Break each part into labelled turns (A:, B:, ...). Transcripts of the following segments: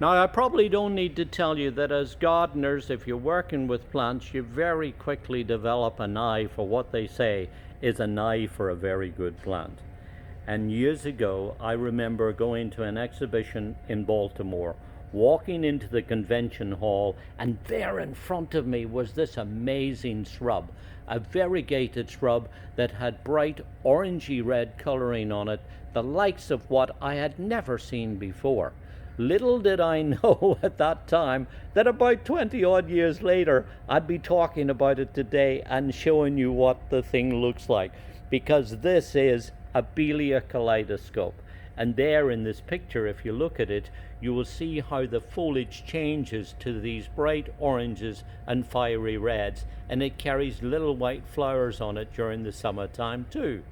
A: Now, I probably don't need to tell you that as gardeners, if you're working with plants, you very quickly develop an eye for what they say is an eye for a very good plant. And years ago, I remember going to an exhibition in Baltimore, walking into the convention hall, and there in front of me was this amazing shrub, a variegated shrub that had bright orangey red coloring on it, the likes of what I had never seen before. Little did I know at that time that about 20 odd years later, I'd be talking about it today and showing you what the thing looks like, because this is Abelia kaleidoscope. And there in this picture, if you look at it, you will see how the foliage changes to these bright oranges and fiery reds, and it carries little white flowers on it during the summertime too.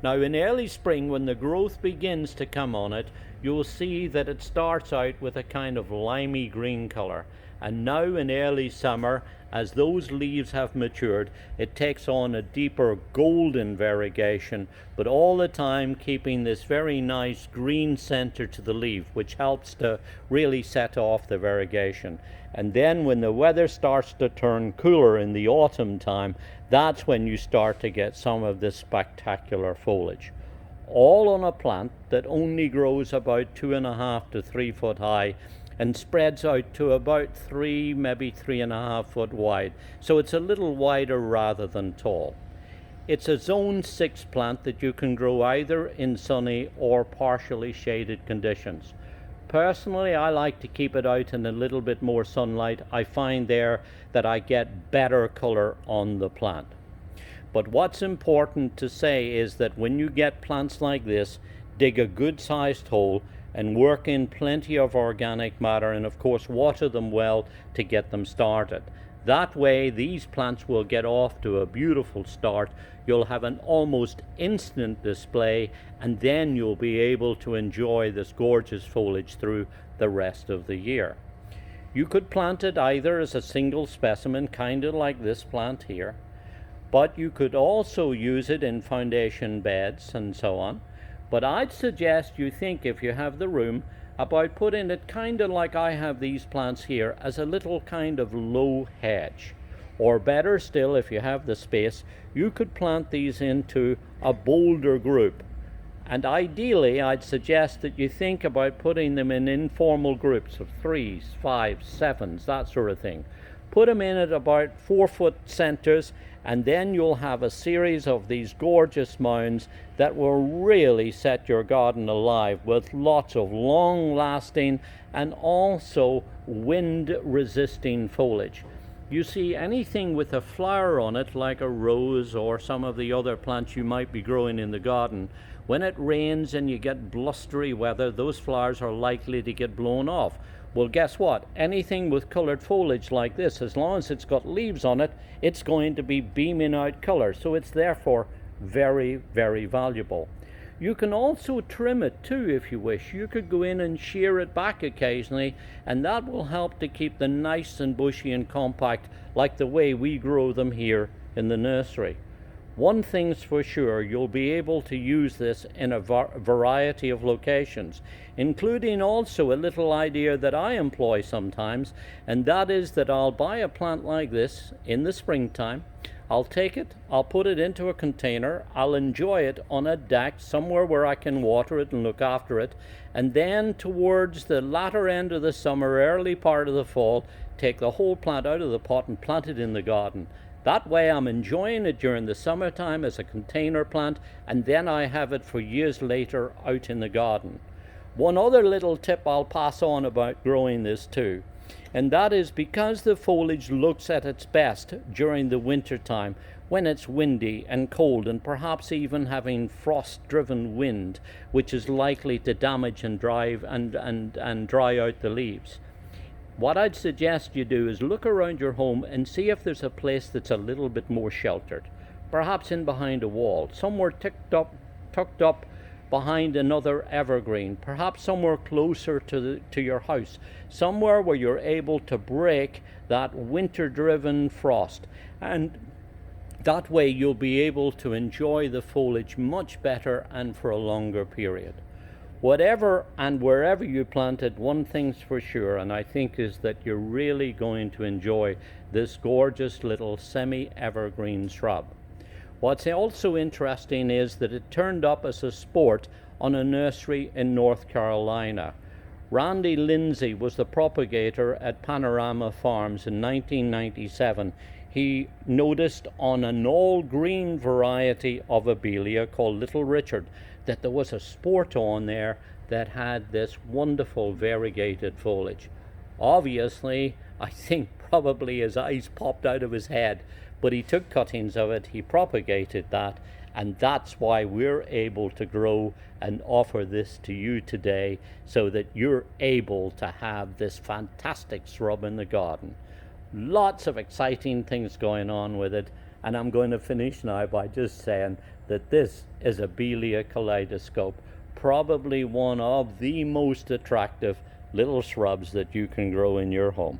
A: Now in early spring, when the growth begins to come on it, you'll see that it starts out with a kind of limey green color. And now in early summer, as those leaves have matured, it takes on a deeper golden variegation, but all the time keeping this very nice green center to the leaf, which helps to really set off the variegation. And then when the weather starts to turn cooler in the autumn time, that's when you start to get some of this spectacular foliage. All on a plant that only grows about 2.5 to 3 foot high and spreads out to about 3, maybe 3.5 foot wide. So it's a little wider rather than tall. It's a zone 6 plant that you can grow either in sunny or partially shaded conditions. Personally, I like to keep it out in a little bit more sunlight. I find there that I get better color on the plant. But what's important to say is that when you get plants like this, dig a good sized hole and work in plenty of organic matter, and of course water them well to get them started. That way these plants will get off to a beautiful start. You'll have an almost instant display, and then you'll be able to enjoy this gorgeous foliage through the rest of the year. You could plant it either as a single specimen, kind of like this plant here, but you could also use it in foundation beds and so on. But I'd suggest you think, if you have the room, about putting it kind of like I have these plants here, as a little kind of low hedge. Or better still, if you have the space, you could plant these into a boulder group. And ideally, I'd suggest that you think about putting them in informal groups of 3s, 5s, 7s, that sort of thing. Put them in at about 4 foot centers, and then you'll have a series of these gorgeous mounds that will really set your garden alive with lots of long-lasting and also wind-resisting foliage. You see, anything with a flower on it, like a rose or some of the other plants you might be growing in the garden, when it rains and you get blustery weather, those flowers are likely to get blown off. Well, guess what? Anything with colored foliage like this, as long as it's got leaves on it, it's going to be beaming out color. So it's therefore very, very valuable. You can also trim it too if you wish. You could go in and shear it back occasionally, and that will help to keep them nice and bushy and compact, like the way we grow them here in the nursery. One thing's for sure, you'll be able to use this in a variety of locations, including also a little idea that I employ sometimes, and that is that I'll buy a plant like this in the springtime. I'll take it, I'll put it into a container, I'll enjoy it on a deck somewhere where I can water it and look after it, and then towards the latter end of the summer, early part of the fall, take the whole plant out of the pot and plant it in the garden. That way I'm enjoying it during the summertime as a container plant, and then I have it for years later out in the garden. One other little tip I'll pass on about growing this too, and that is because the foliage looks at its best during the winter time, when it's windy and cold and perhaps even having frost-driven wind, which is likely to damage and dry out the leaves. What I'd suggest you do is look around your home and see if there's a place that's a little bit more sheltered, perhaps in behind a wall, somewhere tucked up behind another evergreen, perhaps somewhere closer to your house, somewhere where you're able to break that winter-driven frost, and that way you'll be able to enjoy the foliage much better and for a longer period. Whatever and wherever you plant it, one thing's for sure, and I think is that you're really going to enjoy this gorgeous little semi-evergreen shrub. What's also interesting is that it turned up as a sport on a nursery in North Carolina. Randy Lindsay was the propagator at Panorama Farms in 1997. He noticed on an all-green variety of Abelia called Little Richard that there was a sport on there that had this wonderful variegated foliage. Obviously, I think probably his eyes popped out of his head, but he took cuttings of it, he propagated that, and that's why we're able to grow and offer this to you today, so that you're able to have this fantastic shrub in the garden. Lots of exciting things going on with it, and I'm going to finish now by just saying that this is Abelia Kaleidoscope, probably one of the most attractive little shrubs that you can grow in your home.